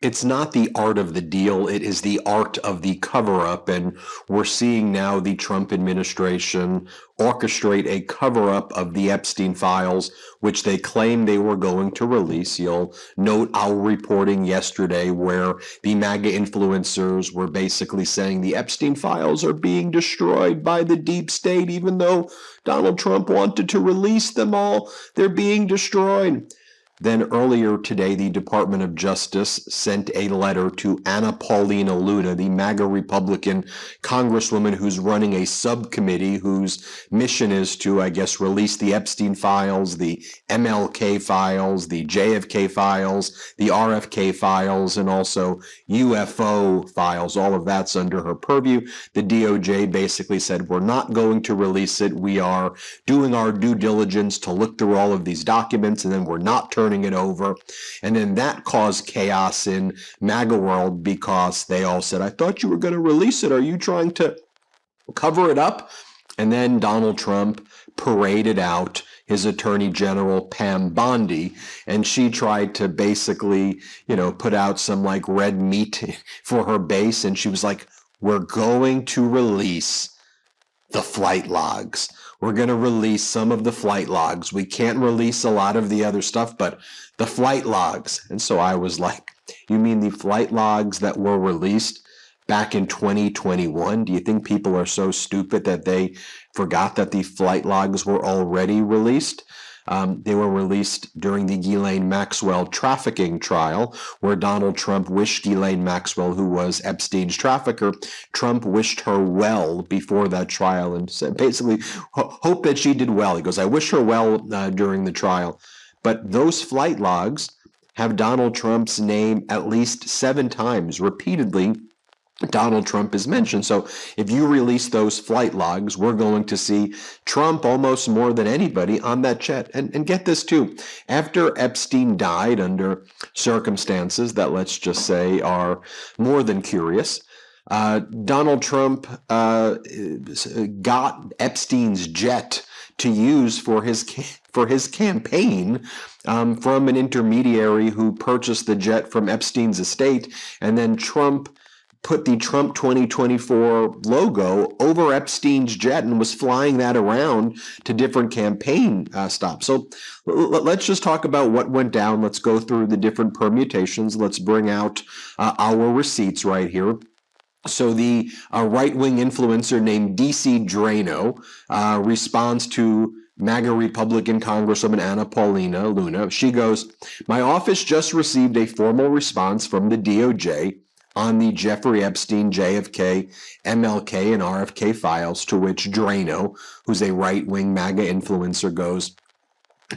It's not the art of the deal, it is the art of the cover-up. And we're seeing now the Trump administration orchestrate a cover-up of the Epstein files, which they claim they were going to release. You'll note our reporting yesterday where the MAGA influencers were basically saying the Epstein files are being destroyed by the deep state, even though Donald Trump wanted to release them all, they're being destroyed. Then earlier today, the Department of Justice sent a letter to Anna Paulina Luna, the MAGA Republican congresswoman who's running a subcommittee whose mission is to, I guess, release the Epstein files, the MLK files, the JFK files, the RFK files, and also UFO files. All of that's under her purview. The DOJ basically said, we're not going to release it. We are doing our due diligence to look through all of these documents, and then we're not turning it over. And then that caused chaos in MAGA world because they all said, I thought you were going to release it. Are you trying to cover it up? And then Donald Trump paraded out his attorney general, Pam Bondi, and she tried to basically, put out some like red meat for her base. And she was like, we're going to release the flight logs. We're going to release some of the flight logs. We can't release a lot of the other stuff, but the flight logs. And so I was like, you mean the flight logs that were released back in 2021? Do you think people are so stupid that they forgot that the flight logs were already released? They were released during the Ghislaine Maxwell trafficking trial, where Donald Trump wished Ghislaine Maxwell, who was Epstein's trafficker, Trump wished her well before that trial and said, basically, hope that she did well. He goes, I wish her well during the trial. But those flight logs have Donald Trump's name at least 7 times, repeatedly. Donald Trump is mentioned. So if you release those flight logs, we're going to see Trump almost more than anybody on that jet. And get this too, after Epstein died under circumstances that, let's just say, are more than curious, Donald Trump got Epstein's jet to use for his campaign from an intermediary who purchased the jet from Epstein's estate, and then Trump put the Trump 2024 logo over Epstein's jet and was flying that around to different campaign stops. So let's just talk about what went down. Let's go through the different permutations. Let's bring out our receipts right here. So the right-wing influencer named DC Drano responds to MAGA Republican Congresswoman Anna Paulina Luna. She goes, my office just received a formal response from the DOJ on the Jeffrey Epstein, JFK, MLK, and RFK files, to which Drano, who's a right-wing MAGA influencer, goes,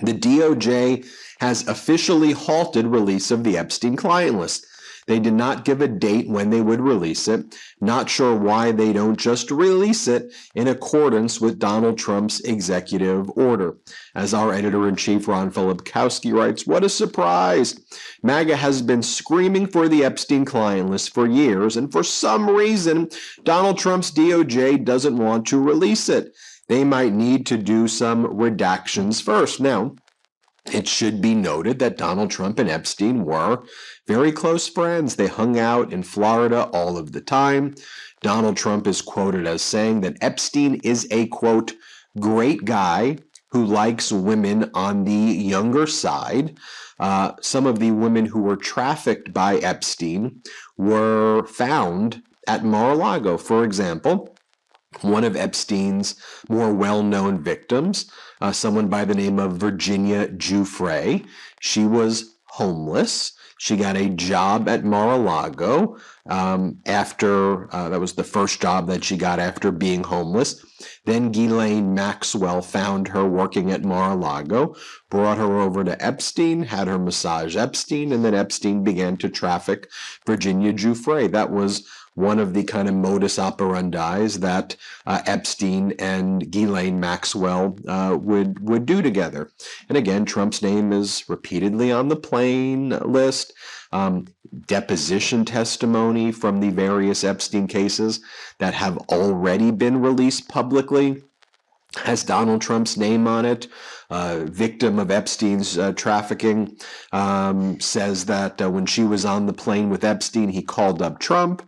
the DOJ has officially halted release of the Epstein client list. They did not give a date when they would release it. Not sure why they don't just release it in accordance with Donald Trump's executive order. As our editor-in-chief, Ron Filipkowski, writes, what a surprise. MAGA has been screaming for the Epstein client list for years, and for some reason, Donald Trump's DOJ doesn't want to release it. They might need to do some redactions first. Now, it should be noted that Donald Trump and Epstein were very close friends. They hung out in Florida all of the time. Donald Trump is quoted as saying that Epstein is a, quote, great guy who likes women on the younger side. Some of the women who were trafficked by Epstein were found at Mar-a-Lago. For example, one of Epstein's more well-known victims, someone by the name of Virginia Giuffre. She was homeless. She got a job at Mar-a-Lago after, that was the first job that she got after being homeless. Then Ghislaine Maxwell found her working at Mar-a-Lago, brought her over to Epstein, had her massage Epstein, and then Epstein began to traffic Virginia Giuffre. That was one of the kind of modus operandis that Epstein and Ghislaine Maxwell would do together. And again, Trump's name is repeatedly on the plane list. Deposition testimony from the various Epstein cases that have already been released publicly has Donald Trump's name on it. Victim of Epstein's trafficking says that when she was on the plane with Epstein, he called up Trump,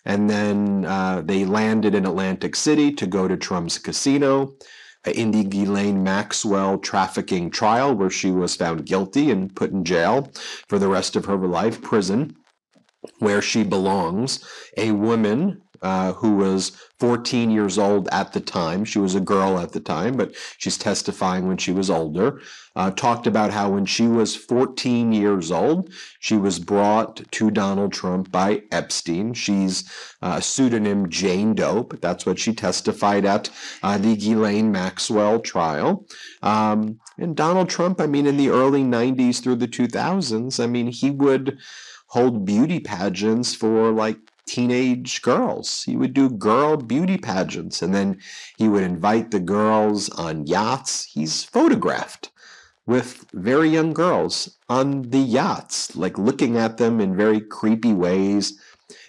and then they landed in Atlantic City to go to Trump's casino in the Ghislaine Maxwell trafficking trial, where she was found guilty and put in jail for the rest of her life, prison, where she belongs. A woman who was 14 years old at the time, she was a girl at the time, but she's testifying when she was older, talked about how when she was 14 years old, she was brought to Donald Trump by Epstein. She's a pseudonym Jane Doe, but that's what she testified at the Ghislaine Maxwell trial. And Donald Trump, I mean, in the early 90s through the 2000s, I mean, he would hold beauty pageants for like teenage girls. He would do girl beauty pageants, and then he would invite the girls on yachts. He's photographed with very young girls on the yachts, like looking at them in very creepy ways.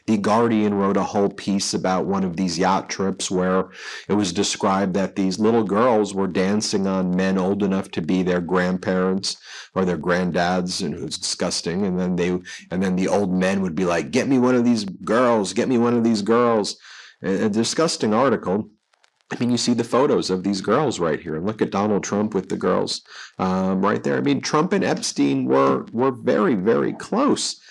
The Guardian wrote a whole piece about one of these yacht trips where it was described that these little girls were dancing on men old enough to be their grandparents or their granddads, and it was disgusting. And then the old men would be like, "Get me one of these girls, get me one of these girls." A disgusting article. I mean, you see the photos of these girls right here, and look at Donald Trump with the girls right there. I mean, Trump and Epstein were very, very close.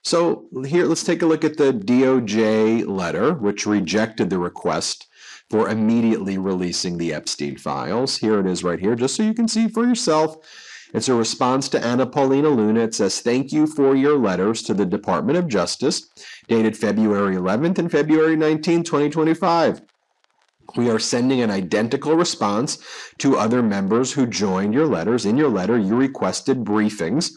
So here, let's take a look at the DOJ letter, which rejected the request for immediately releasing the Epstein files. Here it is right here, just so you can see for yourself. It's a response to Anna Paulina Luna. It says, "Thank you for your letters to the Department of Justice, dated February 11th and February 19th, 2025. We are sending an identical response to other members who joined your letters. In your letter, you requested briefings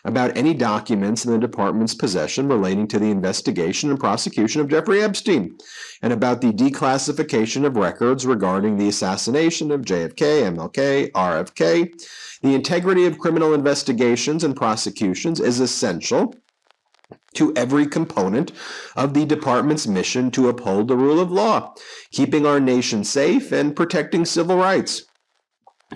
about any documents in the department's possession relating to the investigation and prosecution of Jeffrey Epstein, and about the declassification of records regarding the assassination of JFK, MLK, RFK. The integrity of criminal investigations and prosecutions is essential to every component of the department's mission to uphold the rule of law, keeping our nation safe and protecting civil rights.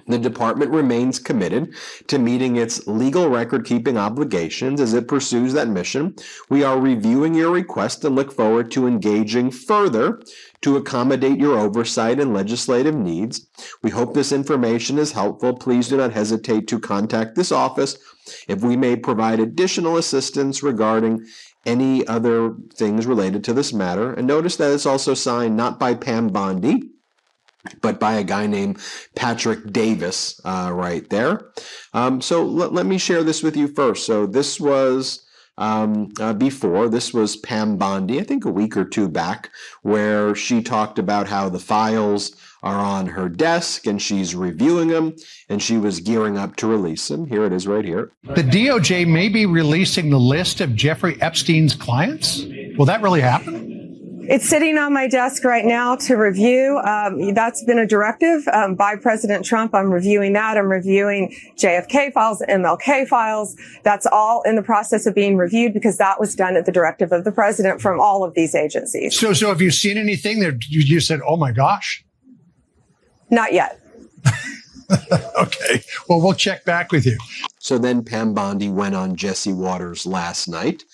The department remains committed to meeting its legal record-keeping obligations as it pursues that mission. We are reviewing your request and look forward to engaging further to accommodate your oversight and legislative needs. We hope this information is helpful. Please do not hesitate to contact this office if we may provide additional assistance regarding any other things related to this matter." And notice that it's also signed not by Pam Bondi, but by a guy named Patrick Davis right there. So let me share this with you first. So this was before. This was Pam Bondi, I think a week or two back, where she talked about how the files are on her desk and she's reviewing them and she was gearing up to release them. Here it is right here. The DOJ may be releasing the list of Jeffrey Epstein's clients. Will that really happen? It's sitting on my desk right now to review. That's been a directive by President Trump. I'm reviewing that. I'm reviewing JFK files, MLK files. That's all in the process of being reviewed because that was done at the directive of the president from all of these agencies. So have you seen anything that you said, "Oh my gosh"? Not yet. Okay. Well, we'll check back with you. So then Pam Bondi went on Jesse Waters last night,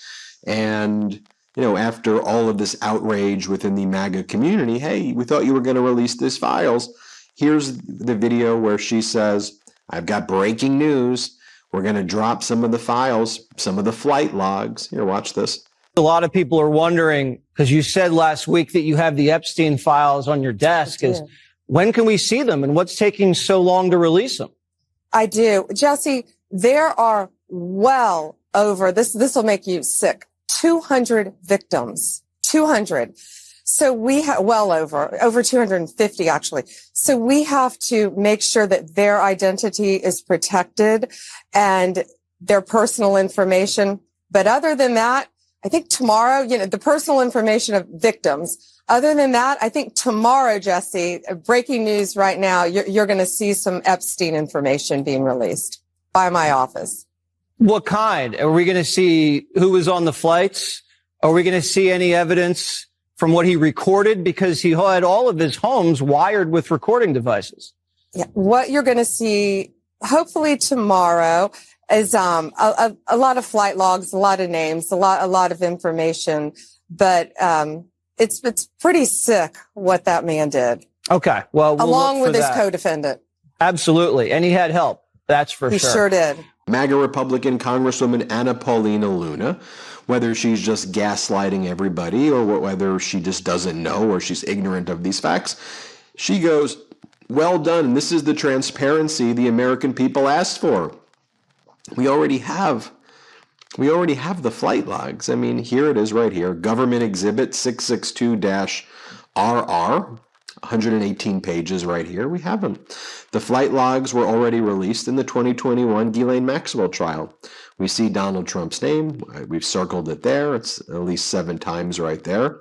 and after all of this outrage within the MAGA community, "Hey, we thought you were going to release these files." Here's the video where she says, "I've got breaking news. We're going to drop some of the files, some of the flight logs." Here, watch this. A lot of people are wondering, because you said last week that you have the Epstein files on your desk, is when can we see them and what's taking so long to release them? I do. Jesse, there are well over, this will make you sick, 200 victims, 200. So we have over 250 actually. So we have to make sure that their identity is protected and their personal information. But other than that, I think tomorrow, the personal information of victims. Other than that, I think tomorrow, Jesse, breaking news right now, you're going to see some Epstein information being released by my office. What kind? Are we going to see who was on the flights? Are we going to see any evidence from what he recorded? Because he had all of his homes wired with recording devices. Yeah, what you're going to see, hopefully tomorrow, is a lot of flight logs, a lot of names, a lot of information, but it's pretty sick what that man did. Okay, well, we'll along look with for his that. co-defendant. Absolutely, and he had help. That's for He sure. sure did. MAGA Republican Congresswoman Anna Paulina Luna, whether she's just gaslighting everybody or whether she just doesn't know or she's ignorant of these facts, she goes, well done. This is the transparency the American people asked for. We already have the flight logs. I mean, here it is right here. Government Exhibit 662-RR. 118 pages right here. We have them. The flight logs were already released in the 2021 Ghislaine Maxwell trial. We see Donald Trump's name. We've circled it there. It's at least 7 times right there.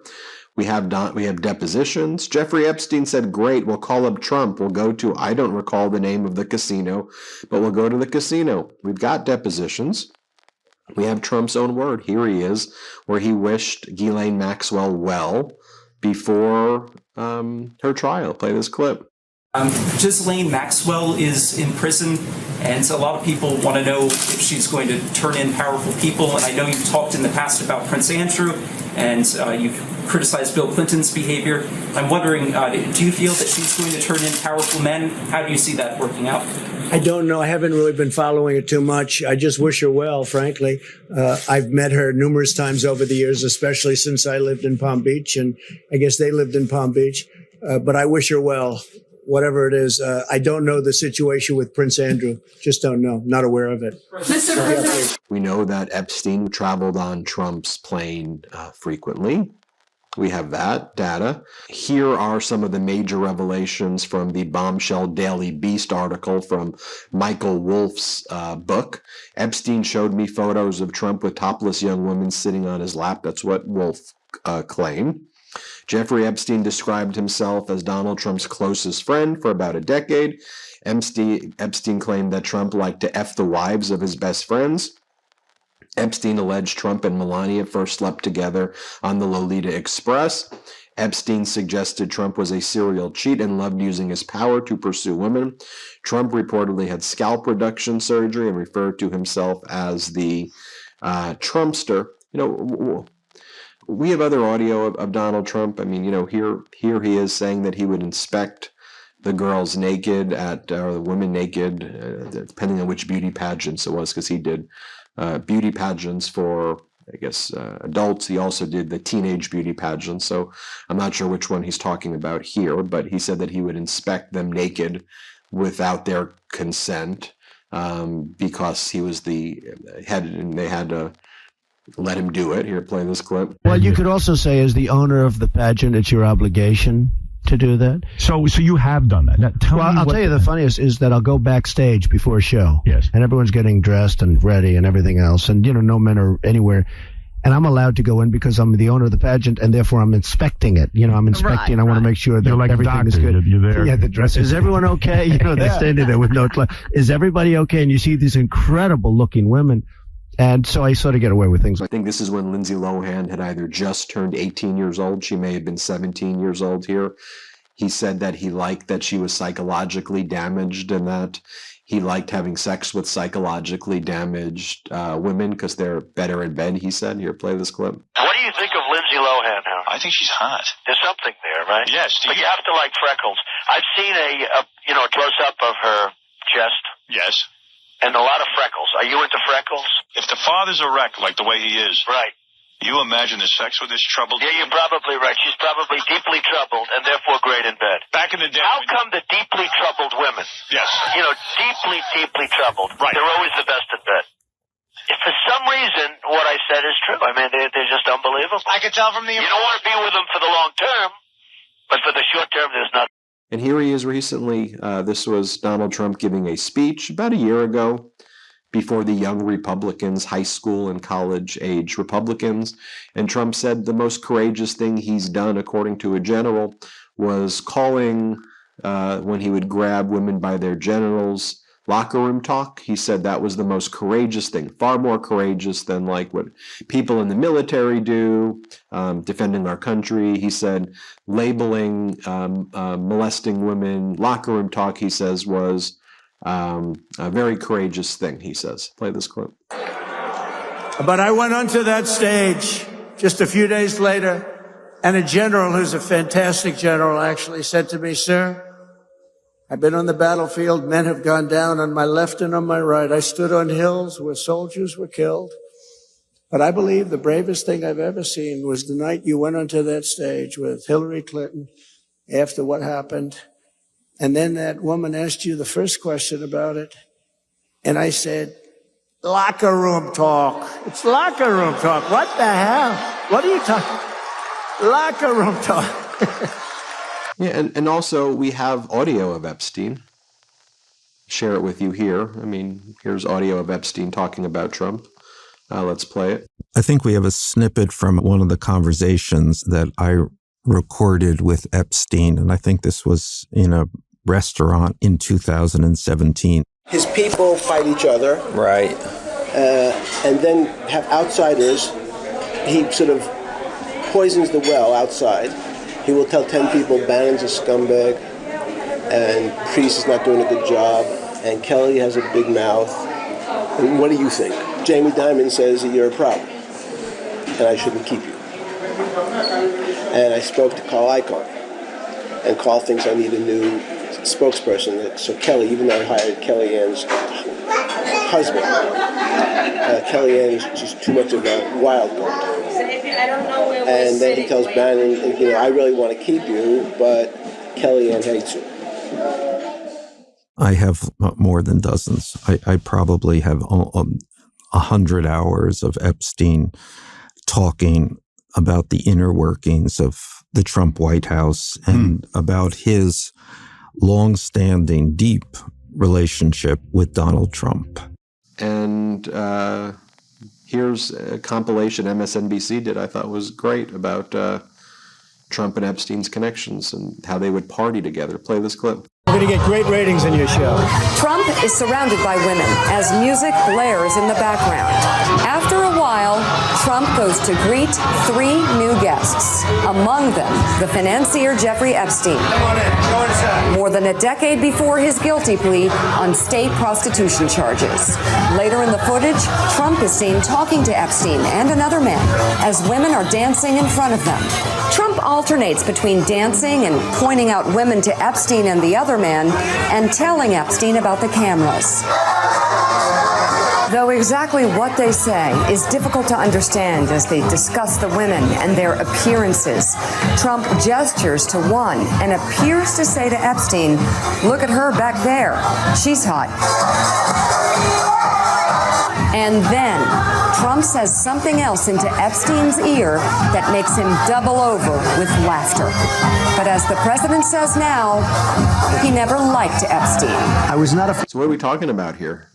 We have depositions. Jeffrey Epstein said, great, we'll call up Trump. We'll go to, I don't recall the name of the casino, but we'll go to the casino. We've got depositions. We have Trump's own word. Here he is, where he wished Ghislaine Maxwell well before her trial. Play this clip. Ghislaine Maxwell is in prison, and so a lot of people want to know if she's going to turn in powerful people. And I know you've talked in the past about Prince Andrew, and you've criticized Bill Clinton's behavior. I'm wondering, do you feel that she's going to turn in powerful men? How do you see that working out? I don't know. I haven't really been following it too much. I just wish her well, frankly. I've met her numerous times over the years, especially since I lived in Palm Beach, and I guess they lived in Palm Beach. But I wish her well, whatever it is. I don't know the situation with Prince Andrew. Just don't know. Not aware of it. Mr. President. We know that Epstein traveled on Trump's plane frequently. We have that data. Here are some of the major revelations from the bombshell Daily Beast article from Michael Wolff's book. Epstein showed me photos of Trump with topless young women sitting on his lap. That's what Wolff claimed. Jeffrey Epstein described himself as Donald Trump's closest friend for about a decade. Epstein claimed that Trump liked to F the wives of his best friends. Epstein alleged Trump and Melania first slept together on the Lolita Express. Epstein suggested Trump was a serial cheat and loved using his power to pursue women. Trump reportedly had scalp reduction surgery and referred to himself as the Trumpster. You know, we have other audio of Donald Trump. I mean, you know, here he is saying that he would inspect the girls naked or the women naked, depending on which beauty pageants it was, because he did beauty pageants for, I guess, adults. He also did the teenage beauty pageants. So I'm not sure which one he's talking about here, but he said that he would inspect them naked without their consent because he was the head and they had to let him do it. Here, play this clip. Well, you could also say, as the owner of the pageant, it's your obligation to do that. So you have done that. Now, I'll tell you the funniest is that I'll go backstage before a show. Yes. And everyone's getting dressed and ready and everything else. And, you know, no men are anywhere. And I'm allowed to go in because I'm the owner of the pageant and therefore I'm inspecting it. You know, I'm inspecting. I want to make sure that You're like everything is good. You're there. Yeah, the dress. Is everyone okay? You know, they're standing there with no clothes. Is everybody okay? And you see these incredible looking women. And so I sort of get away with things. I think this is when Lindsay Lohan had either just turned 18 years old. She may have been 17 years old here. He said that he liked that she was psychologically damaged and that he liked having sex with psychologically damaged women because they're better in bed, he said. Here, play this clip. What do you think of Lindsay Lohan, Hal? I think she's hot. There's something there, right? Yes. But you have to like freckles. I've seen a close-up of her chest. Yes. And a lot of freckles. Are you into freckles? If the father's a wreck, like the way he is, Right. you imagine the sex with this troubled... Yeah, you're probably right. She's probably deeply troubled and therefore great in bed. Back in the day... How come the deeply troubled women, Yes. you know, deeply troubled, Right. they're always the best in bed? If for some reason what I said is true, I mean, they're just unbelievable. I could tell from the... You don't want to be with them for the long term, but for the short term, there's nothing. And here he is recently. This was Donald Trump giving a speech about a year ago before the young Republicans, high school and college age Republicans. And Trump said the most courageous thing he's done, according to a general, was calling, when he would grab women by their genitals, locker room talk. He said that was the most courageous thing, far more courageous than like what people in the military do, defending our country. He said labeling molesting women, locker room talk, he says, was a very courageous thing, he says. Play this clip. But I went onto that stage just a few days later, and a general who's a fantastic general actually said to me, "Sir, I've been on the battlefield. Men have gone down on my left and on my right. I stood on hills where soldiers were killed. But I believe the bravest thing I've ever seen was the night you went onto that stage with Hillary Clinton after what happened. And then that woman asked you the first question about it. And I said, locker room talk. It's locker room talk. What the hell? What are you talking? Locker room talk." Yeah, and also we have audio of Epstein. Share it with you here. I mean, here's audio of Epstein talking about Trump. Let's play it. I think we have a snippet from one of the conversations that I recorded with Epstein, and I think this was in a restaurant in 2017. His people fight each other. Right. And then have outsiders. He sort of poisons the well outside. He will tell 10 people Bannon's a scumbag and Priest is not doing a good job and Kelly has a big mouth. And what do you think? Jamie Dimon says that you're a problem and I shouldn't keep you. And I spoke to Carl Icahn, and Carl thinks I need a new spokesperson. So Kelly, even though I hired Kellyanne's husband, Kellyanne's just too much of a wild card. And then he tells Bannon, I really want to keep you, but Kellyanne hates you. I have more than dozens. I probably have 100 hours of Epstein talking about the inner workings of the Trump White House and about his long-standing, deep relationship with Donald Trump. And here's a compilation MSNBC did I thought was great about Trump and Epstein's connections and how they would party together. Play this clip. We're going to get great ratings in your show. Trump is surrounded by women as music blares in the background. After a while, Trump goes to greet 3 new guests. Among them, the financier Jeffrey Epstein. Come on in. Go inside. More than a decade before his guilty plea on state prostitution charges. Later in the footage, Trump is seen talking to Epstein and another man as women are dancing in front of them. Trump alternates between dancing and pointing out women to Epstein and the other man and telling Epstein about the cameras. Though exactly what they say is difficult to understand as they discuss the women and their appearances, Trump gestures to one and appears to say to Epstein, "Look at her back there. She's hot." And then Trump says something else into Epstein's ear that makes him double over with laughter. But as the president says now, he never liked Epstein. I was not a... So what are we talking about here?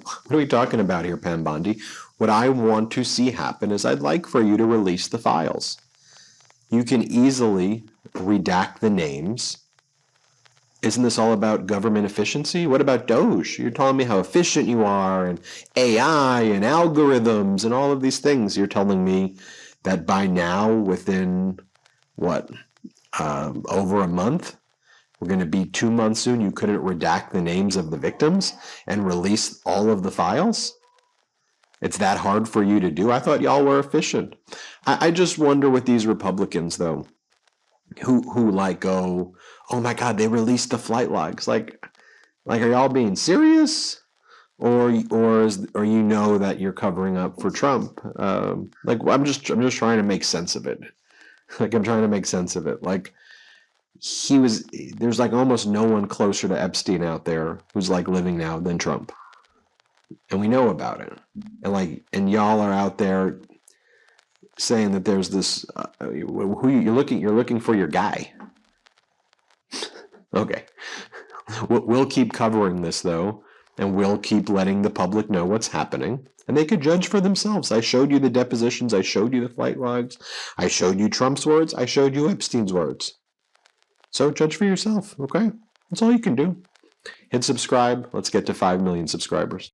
What are we talking about here, Pam Bondi? What I want to see happen is I'd like for you to release the files. You can easily redact the names. Isn't this all about government efficiency? What about Doge? You're telling me how efficient you are and AI and algorithms and all of these things. You're telling me that by now, within, over a month, we're going to be 2 months soon, you couldn't redact the names of the victims and release all of the files? It's that hard for you to do? I thought y'all were efficient. I just wonder with these Republicans, though, who go, oh my God, they released the flight logs. Like, are y'all being serious? Or you know that you're covering up for Trump? I'm just trying to make sense of it. I'm trying to make sense of it. There's almost no one closer to Epstein out there who's living now than Trump. And we know about it. And y'all are out there saying that there's this, who you're looking for your guy. Okay. We'll keep covering this though, and we'll keep letting the public know what's happening. And they could judge for themselves. I showed you the depositions. I showed you the flight logs. I showed you Trump's words. I showed you Epstein's words. So judge for yourself, okay? That's all you can do. hit subscribe. Let's get to 5 million subscribers.